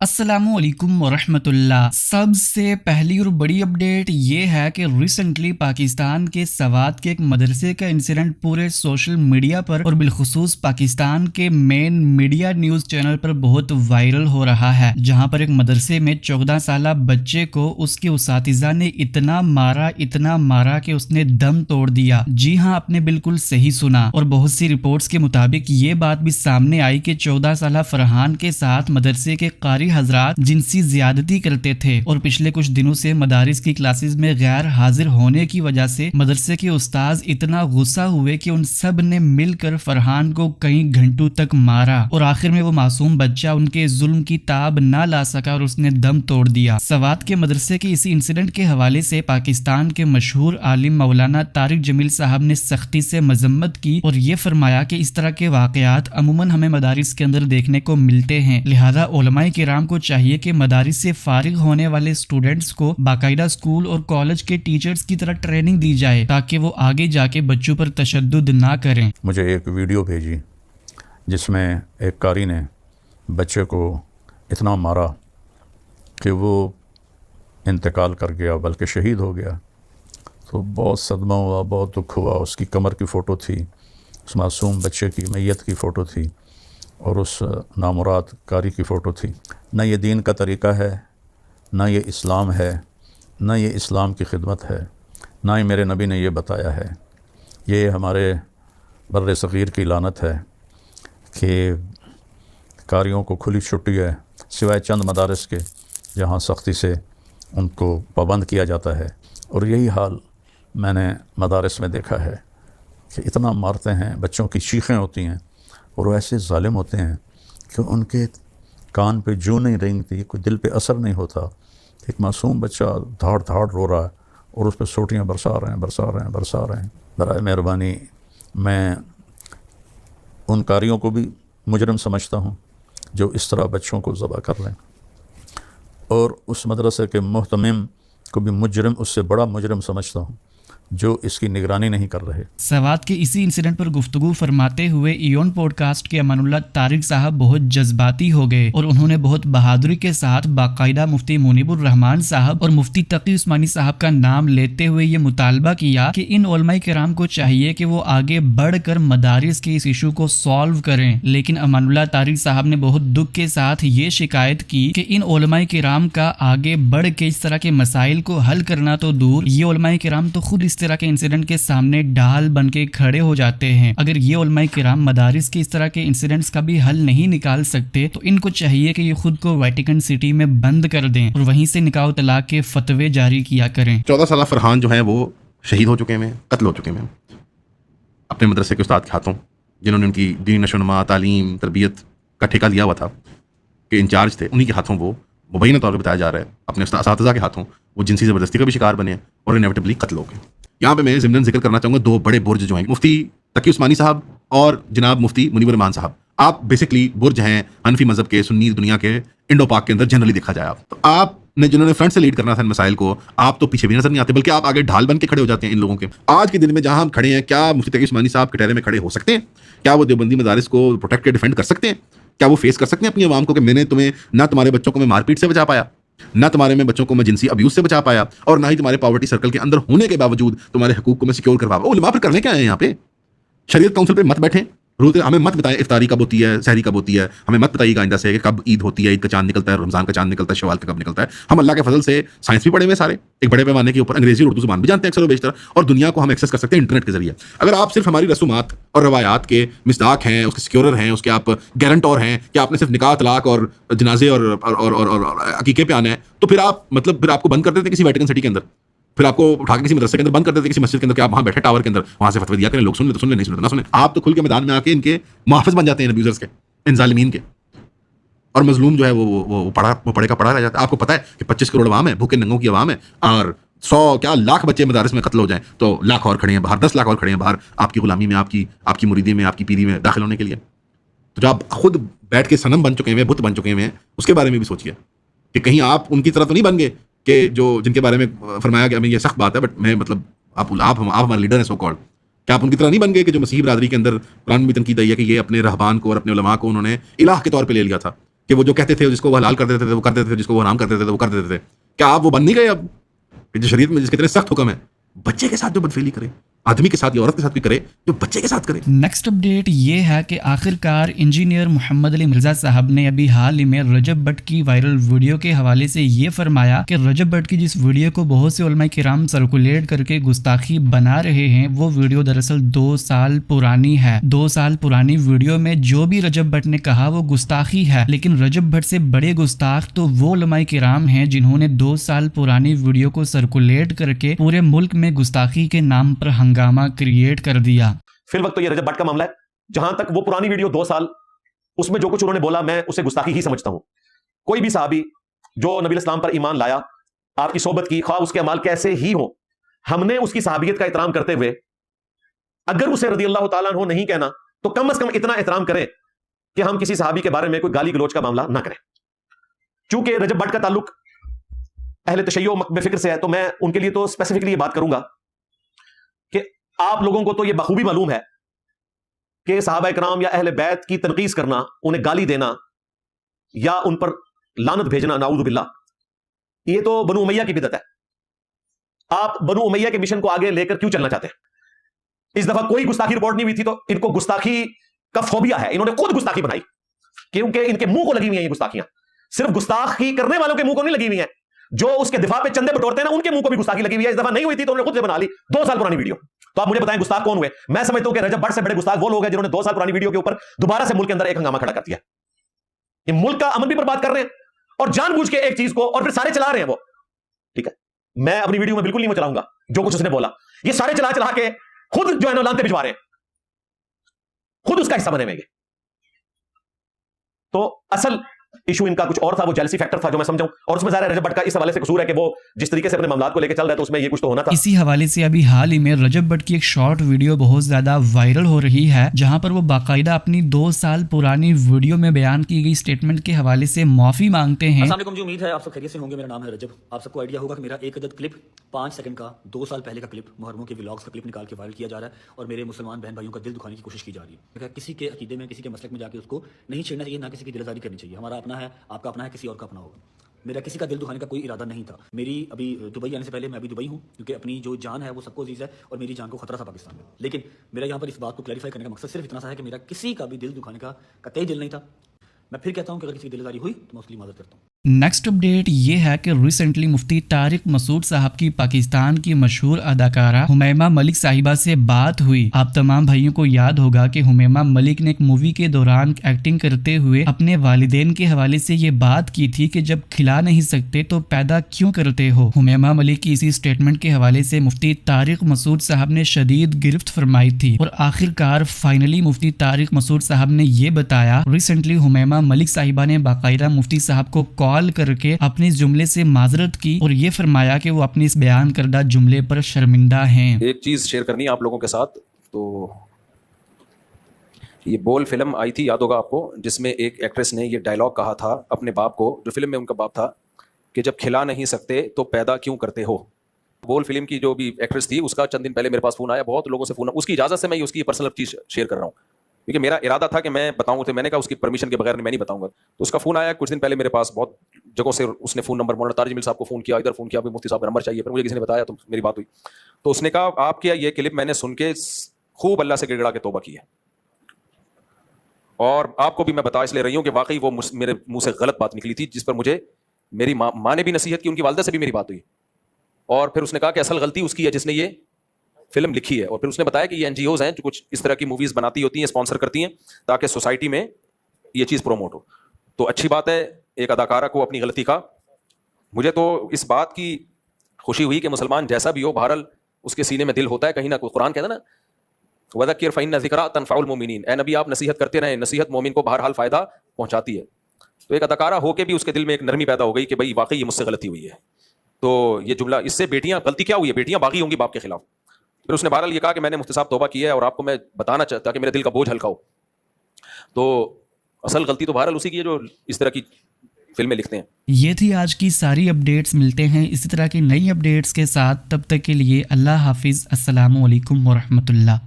السلام علیکم ورحمۃ اللہ۔ سب سے پہلی اور بڑی اپڈیٹ یہ ہے کہ ریسنٹلی پاکستان کے سوات کے ایک مدرسے کا انسیڈنٹ پورے سوشل میڈیا پر اور بالخصوص پاکستان کے مین میڈیا نیوز چینل پر بہت وائرل ہو رہا ہے، جہاں پر ایک مدرسے میں 14 سالہ بچے کو اس کے اساتذہ نے اتنا مارا کہ اس نے دم توڑ دیا۔ جی ہاں، آپ نے بالکل صحیح سنا، اور بہت سی رپورٹس کے مطابق یہ بات بھی سامنے آئی کہ 14 سالہ فرحان کے ساتھ مدرسے کے قاری حضرات جنسی زیادتی کرتے تھے، اور پچھلے کچھ دنوں سے مدارس کی کلاسز میں غیر حاضر ہونے کی وجہ سے مدرسے کے استاذ اتنا غصہ ہوئے کہ ان سب نے مل کر فرحان کو کئی گھنٹوں تک مارا، اور آخر میں وہ معصوم بچہ ان کے ظلم کی تاب نہ لا سکا اور اس نے دم توڑ دیا۔ سوات کے مدرسے کے اسی انسیڈنٹ کے حوالے سے پاکستان کے مشہور عالم مولانا طارق جمیل صاحب نے سختی سے مذمت کی اور یہ فرمایا کہ اس طرح کے واقعات عموماً ہمیں مدارس کے اندر دیکھنے کو ملتے ہیں، لہذا علماء کرام کو چاہیے کہ مدارس سے فارغ ہونے والے اسٹوڈنٹس کو باقاعدہ اسکول اور کالج کے ٹیچرز کی طرح ٹریننگ دی جائے تاکہ وہ آگے جا کے بچوں پر تشدد نہ کریں۔ مجھے ایک ویڈیو بھیجی جس میں ایک قاری نے بچے کو اتنا مارا کہ وہ انتقال کر گیا، بلکہ شہید ہو گیا۔ تو بہت صدمہ ہوا، بہت دکھ ہوا۔ اس کی کمر کی فوٹو تھی، اس معصوم بچے کی میت کی فوٹو تھی، اور اس نامراد قاری کی فوٹو تھی۔ نہ یہ دین کا طریقہ ہے، نہ یہ اسلام ہے، نہ یہ اسلام کی خدمت ہے، نہ ہی میرے نبی نے یہ بتایا ہے۔ یہ ہمارے بر صغیر کی لعنت ہے کہ قاریوں کو کھلی چھٹی ہے، سوائے چند مدارس کے جہاں سختی سے ان کو پابند کیا جاتا ہے۔ اور یہی حال میں نے مدارس میں دیکھا ہے کہ اتنا مارتے ہیں، بچوں کی چیخیں ہوتی ہیں، اور وہ ایسے ظالم ہوتے ہیں کہ ان کے کان پہ جو نہیں رینگتی، کوئی دل پہ اثر نہیں ہوتا۔ ایک معصوم بچہ دھاڑ دھاڑ رو رہا ہے اور اس پہ سوٹیاں برسا رہے ہیں۔ برائے مہربانی میں ان قاریوں کو بھی مجرم سمجھتا ہوں جو اس طرح بچوں کو ذبح کر رہے ہیں، اور اس مدرسے کے محتمم کو بھی مجرم، اس سے بڑا مجرم سمجھتا ہوں جو اس کی نگرانی نہیں کر رہے۔ سوات کے اسی انسیڈنٹ پر گفتگو فرماتے ہوئے ایون پوڈ کاسٹ کے امان اللہ طارق صاحب بہت جذباتی ہو گئے، اور انہوں نے بہت بہادری کے ساتھ باقاعدہ مفتی منیب الرحمان صاحب اور مفتی تقی عثمانی صاحب کا نام لیتے ہوئے یہ مطالبہ کیا کہ ان علماء کرام کو چاہیے کہ وہ آگے بڑھ کر مدارس کے اس ایشو کو سالو کریں۔ لیکن امان اللہ طارق صاحب نے بہت دکھ کے ساتھ یہ شکایت کی کہ ان علماء کرام کا آگے بڑھ کے اس طرح کے مسائل کو حل کرنا تو دور، یہ علماء کرام تو خود اس طرح کے انسیڈنٹ کے سامنے ڈھال بن کے کھڑے ہو جاتے ہیں۔ اگر یہ علماء کرام مدارس کے اس طرح کے انسیڈنٹس کا بھی حل نہیں نکال سکتے تو ان کو چاہیے کہ یہ خود کو ویٹیکن سٹی میں بند کر دیں اور وہیں سے نکاح و طلاق کے فتوے جاری کیا کریں۔ 14 سالہ فرحان جو ہیں وہ شہید ہو چکے ہیں، قتل ہو چکے ہیں اپنے مدرسے کے استاد کے ہاتھوں، جنہوں نے ان کی دین نشو و نما، تعلیم، تربیت کا ٹھیکہ لیا ہوا تھا، کہ انچارج تھے، انہی کے ہاتھوں وہ مبینہ طور پر بتایا جا رہا ہے اپنے اساتذہ کے ہاتھوں وہ جنسی زبردستی کا بھی شکار بنے اور انیویٹبلی قتل ہو گئے۔ یہاں پہ میں ضمن ذکر کرنا چاہوں گا دو بڑے برج جو ہیں، مفتی تقی عثمانی صاحب اور جناب مفتی منیب الرحمان صاحب۔ آپ بیسکلی برج ہیں حنفی مذہب کے، سنی دنیا کے، انڈو پاک کے اندر جنرلی دیکھا جائے تو آپ نے جنہوں نے فرنٹ سے لیڈ کرنا تھا ان مسائل کو، آپ تو پیچھے بھی نظر نہیں آتے، بلکہ آپ آگے ڈھال بن کے کھڑے ہو جاتے ہیں ان لوگوں کے۔ آج کے دن میں جہاں ہم کھڑے ہیں، کیا مفتی تقی عثمانی صاحب کٹہرے میں کھڑے ہو سکتے ہیں؟ کیا وہ دیوبندی مدارس کو پروٹیکٹ کے ڈیفینڈ کر سکتے ہیں؟ کیا وہ فیس کر سکتے ہیں اپنی عوام کو کہ میں نے تمہیں نہ تمہارے بچوں کو میں مار پیٹ سے بچا پایا، نہ تمہارے میں بچوں کو میں جنسی ابیوز سے بچا پایا، اور نہ ہی تمہارے پاورٹی سرکل کے اندر ہونے کے باوجود تمہارے حقوق کو میں سیکیور کروا پایا؟ علماء پھر کرنے کیا ہے یہاں پہ؟ شریعت کونسل پہ مت بیٹھیں، ہمیں مت بتائیں افطاری کب ہوتی ہے، سحری کب ہوتی ہے، ہمیں مت بتائیے گا آئندہ سے کہ کب عید ہوتی ہے، عید کا چاند نکلتا ہے، رمضان کا چاند نکلتا ہے، شوال کا کب نکلتا ہے۔ ہم اللہ کے فضل سے سائنس بھی پڑھے ہوئے سارے، ایک بڑے پیمانے کے اوپر انگریزی اور اردو زبان بھی جانتے ہیں اکثر و بیشتر، اور دنیا کو ہم ایکسیس کر سکتے ہیں انٹرنیٹ کے ذریعے۔ اگر آپ صرف ہماری رسومات اور روایات کے مصداق ہیں، اس کے سیکیورر ہیں، اس کے آپ گارنٹور ہیں، کہ آپ نے صرف نکاح، طلاق اور جنازے اور عقیقے پہ آنا ہے، تو پھر آپ کو بند کر دیتے کسی ویٹیکن سٹی کے اندر، پھر آپ کو اٹھا کے کسی مدرسے کے اندر بند کر دیتے، کسی مسجد کے اندر، کہ آپ وہاں بیٹھے ٹاور کے اندر، وہاں سے فتوی دیا کریں، لوگ سن لیں تو سن لیں، نہیں سن لیں نہ سنیں۔ آپ تو کھل کے میدان میں آ کے ان کے محافظ بن جاتے ہیں، ابیوزرز کے، ان ظالمین کے، اور مظلوم جو ہے وہ پڑھے کا پڑھا رہ جاتا ہے۔ آپ کو پتہ ہے کہ 25 کروڑ عوام ہے، بھوکے ننگوں کی عوام ہے، اور 100 لاکھ بچے مدارس میں قتل ہو جائیں تو لاکھ اور کھڑے ہیں باہر، 10 لاکھ اور کھڑے ہیں باہر آپ کی غلامی میں، آپ کی مریدی میں، آپ کی پیری میں داخل ہونے کے لیے۔ تو جو آپ خود بیٹھ کے صنم بن چکے ہیں، بت بن چکے ہیں، اس کے بارے میں بھی سوچیے کہ کہیں آپ ان کی طرح تو نہیں بن گئے کہ جن کے بارے میں فرمایا گیا، یہ سخت بات ہے، بٹ میں مطلب آپ ہمارے لیڈر ہیں سو کالڈ، کہ آپ ان کی طرح نہیں بن گئے کہ جو مسیحی برادری کے اندر قرآن میں تنقید آئی ہے کہ یہ اپنے رہبان کو اور اپنے علماء کو انہوں نے الہ کے طور پہ لے لیا تھا، کہ وہ جو کہتے تھے جس کو وہ حلال کر دیتے تھے وہ کر دیتے تھے, جس کو وہ حرام کر دیتے تھے وہ کر دیتے تھے, کیا آپ وہ بن نہیں گئے اب کہ جو شریعت میں جس کے اتنے سخت حکم ہے بچے کے ساتھ جو بدفعلی کرے, آدمی کے ساتھ یا عورت کے ساتھ بھی کرے, جو بچے کے ساتھ کرے. نیکسٹ اپڈیٹ یہ ہے کہ آخرکار انجینئر محمد علی مرزا صاحب نے ابھی حال ہی میں رجب بٹ کی وائرل ویڈیو کے حوالے سے یہ فرمایا کہ رجب بٹ کی جس ویڈیو کو بہت سے علماء کرام سرکولیٹ کر کے گستاخی بنا رہے ہیں وہ ویڈیو دراصل 2 سال پرانی ہے. 2 سال پرانی ویڈیو میں جو بھی رجب بٹ نے کہا وہ گستاخی ہے, لیکن رجب بٹ سے بڑے گستاخ تو وہ علماء کرام ہیں جنہوں نے 2 سال پرانی ویڈیو کو سرکولیٹ کر کے پورے ملک میں گستاخی کے نام پر ہنگامہ کریٹ کر دیا. فی الوقت تو یہ رجب بٹ کا معاملہ ہے. جہاں تک وہ پرانی ویڈیو 2 سال اس میں جو کچھ انہوں نے بولا میں اسے گستاخی ہی سمجھتا ہوں. کوئی بھی صحابی جو نبی اسلام پر ایمان لایا, آپ کی صحبت کی, خواہ اس کے اعمال کیسے ہی ہوں, ہم نے اس کی صحابیت کا احترام کرتے ہوئے اگر اسے رضی اللہ تعالیٰ عنہ نہیں کہنا تو کم از کم اتنا احترام کریں کہ ہم کسی صحابی کے بارے میں کوئی گالی گلوچ کا معاملہ نہ کریں. چونکہ رجب بٹ کا تعلق اہل تشیع و مکتب فکر سے ہے تو میں ان کے لیے تو اسپیسیفکلی یہ بات کروں گا کہ آپ لوگوں کو تو یہ بخوبی معلوم ہے کہ صحابہ کرام یا اہل بیت کی تنقیص کرنا, انہیں گالی دینا یا ان پر لعنت بھیجنا, نعوذ باللہ, یہ تو بنو امیہ کی بدعت ہے. آپ بنو امیہ کے مشن کو آگے لے کر کیوں چلنا چاہتے ہیں؟ اس دفعہ کوئی گستاخی رپورٹ نہیں ہوئی تھی تو ان کو گستاخی کا فوبیا ہے, انہوں نے خود گستاخی بنائی کیونکہ ان کے منہ کو لگی ہوئی ہیں یہ گستاخیاں. صرف گستاخی کرنے والوں کے منہ کو نہیں لگی ہوئی ہیں, جو اس کے دفاع پہ چندے بٹورتے ہیں نا ان کے منہ کو بھی گستاخی لگی ہوئی ہے. اس دفعہ نہیں ہوئی تھی تو انہوں نے خود سے بنا لی 2 سال پرانی ویڈیو. تو آپ مجھے بتائیں گستاخ کون ہوئے؟ میں سمجھتا ہوں کہ رجب بٹ سے بڑے گستاخ وہ لوگ ہیں جنہوں نے 2 سال پرانی ویڈیو کے اوپر دوبارہ سے ملک کے اندر ایک ہنگامہ کھڑا کر دیا. یہ ملک کا امن بھی برباد کر رہے ہیں اور جان بوجھ کے ایک چیز کو اور پھر سارے چلا رہے ہیں وہ. ٹھیک ہے, میں اپنی ویڈیو میں بالکل نہیں چلاؤں گا جو کچھ اس نے بولا, یہ سارے چلا کے خود جو ہے نا لانتے بھجوا رہے ہیں, خود اس کا حصہ بنے ہوئے. تو اصل ایشو ان کا کچھ اور تھا, وہ جیلسی فیکٹر تھا جو میں سمجھاؤں, اور اس میں ظاہر ہے رجب بٹ کا اس حوالے سے قصور ہے کہ وہ جس طریقے سے اپنے معاملات کو لے کے چل رہا ہے تو اس میں یہ کچھ تو ہونا تھا. اسی حوالے سے ابھی حال ہی میں رجب بٹ کی ایک شارٹ ویڈیو بہت زیادہ وائرل ہو رہی ہے جہاں پر وہ باقاعدہ اپنی 2 سال پرانی ویڈیو میں بیان کی گئی سٹیٹمنٹ کے حوالے سے معافی مانگتے ہیں. السلام علیکم جی, امید ہے آپ سب خیریت سے ہوں گے. میرا نام ہے رجب. آپ سب کو آئیڈیا ہوگا کہ میرا ایک عدد کلپ 5 سیکنڈ کا 2 سال پہلے کا کلپ, محرموں کے ولاگس کا کلپ نکال کے وائرل کیا جا رہا ہے اور میرے مسلمان بہن بھائیوں کا دل دکھانے کی کوشش کی جا رہی ہے. کسی کے عقیدے میں, کسی کے مسلک میں جا کے اس کو نہیں چھیڑنا چاہیے, نہ کسی کی دلداری کرنی چاہیے. ہمارا اپنا ہے, آپ کا اپنا ہے, کسی اور کا اپنا ہوگا. میرا کسی کا دل دکھانے کا کوئی ارادہ نہیں تھا. میری ابھی دبئی آنے سے پہلے میں ابھی دبئی ہوں کیونکہ اپنی جو جان ہے وہ سب کو عزیز ہے اور میری جان کو خطرہ تھا پاکستان میں. لیکن میرا یہاں پر اس بات کو کلیریفائی کرنے کا مقصد صرف اتنا سا ہے کہ میرا کسی کا بھی دل دکھانے کا قطعی دل نہیں تھا. میں پھر کہتا ہوں کہ اگر کسی کی دلداری ہوئی تو میں اس کی معذرت کرتا ہوں. نیکسٹ اپڈیٹ یہ ہے کہ ریسنٹلی مفتی طارق مسعود صاحب کی پاکستان کی مشہور اداکارہ حمیمہ ملک صاحبہ سے بات ہوئی. آپ تمام بھائیوں کو یاد ہوگا کہ حمیمہ ملک نے ایک مووی کے دوران ایکٹنگ کرتے ہوئے اپنے والدین کے حوالے سے یہ بات کی تھی کہ جب کھلا نہیں سکتے تو پیدا کیوں کرتے ہو. حمیمہ ملک کی اسی سٹیٹمنٹ کے حوالے سے مفتی طارق مسعود صاحب نے شدید گرفت فرمائی تھی اور آخرکار فائنلی مفتی طارق مسعود صاحب نے یہ بتایا. ریسنٹلی حمیمہ ملک صاحبہ نے باقاعدہ مفتی صاحب کو کال کر کے اپنے اس جملے سے معذرت کی اور یہ فرمایا کہ وہ اپنی اس بیان کردہ جملے پر شرمندہ ہیں. ایک چیز شیئر کرنی ہے آپ لوگوں کے ساتھ. تو یہ بول فلم آئی تھی, یاد ہوگا آپ کو, جس میں ایک ایکٹریس نے یہ ڈائلاگ کہا تھا اپنے باپ کو, جو فلم میں ان کا باپ تھا, کہ جب کھلا نہیں سکتے تو پیدا کیوں کرتے ہو. بول فلم کی جو بھی ایکٹریس تھی اس کا چند دن پہلے میرے پاس فون آیا, بہت لوگوں سے فون, اس کی اجازت سے میں اس کی پرسنل چیز شیئر کر رہا ہوں کیونکہ میرا ارادہ تھا کہ میں بتاؤں, تو میں نے کہا اس کی پرمیشن کے بغیر میں نہیں بتاؤں گا. تو اس کا فون آیا کچھ دن پہلے میرے پاس, بہت جگہوں سے اس نے فون نمبر, مولانا طارق جمیل صاحب کو فون کیا, ادھر فون کیا, مفتی صاحب کا نمبر چاہیے, پھر مجھے کسی نے بتایا تو میری بات ہوئی. تو اس نے کہا آپ کیا یہ کلپ میں نے سن کے خوب اللہ سے گڑ گڑا کے توبہ کی ہے, اور آپ کو بھی میں بتا اس لیے رہی ہوں کہ واقعی وہ میرے منہ سے غلط بات نکلی تھی, جس پر مجھے میری ماں نے بھی نصیحت کی, ان کی والدہ سے بھی میری بات ہوئی, اور پھر اس نے کہا کہ اصل غلطی اس کی ہے جس نے یہ فلم لکھی ہے. اور پھر اس نے بتایا کہ یہ NGOs ہیں جو کچھ اس طرح کی موویز بناتی ہوتی ہیں, اسپانسر کرتی ہیں تاکہ سوسائٹی میں یہ چیز پروموٹ ہو. تو اچھی بات ہے ایک اداکارہ کو اپنی غلطی کا. مجھے تو اس بات کی خوشی ہوئی کہ مسلمان جیسا بھی ہو, بہرحال اس کے سینے میں دل ہوتا ہے کہیں نہ کوئی. قرآن کہتا ہے نا وَذَكِّرْ فَإِنَّ الذِّكْرَىٰ تَنفَعُ الْمُؤْمِنِينَ, اے نبی آپ نصیحت کرتے رہیں, نصیحت مومن کو بہرحال فائدہ پہنچاتی ہے. تو ایک اداکارہ ہو کے بھی اس کے دل میں ایک نرمی پیدا ہو گئی کہ بھائی واقعی یہ مجھ سے غلطی ہوئی ہے. تو یہ جملہ, اس سے بیٹیاں, غلطی کیا ہوئی ہے, بیٹیاں باغی ہوں گی باپ کے خلاف. پھر اس نے بہرحال یہ کہا کہ میں نے مفتی صاحب توبہ کی ہے اور آپ کو میں بتانا چاہتا کہ میرے دل کا بوجھ ہلکا ہو. تو اصل غلطی تو بہرحال اسی کی ہے جو اس طرح کی فلمیں لکھتے ہیں. یہ تھی آج کی ساری اپڈیٹس. ملتے ہیں اسی طرح کی نئی اپڈیٹس کے ساتھ, تب تک کے لیے اللہ حافظ. السلام علیکم ورحمۃ اللہ.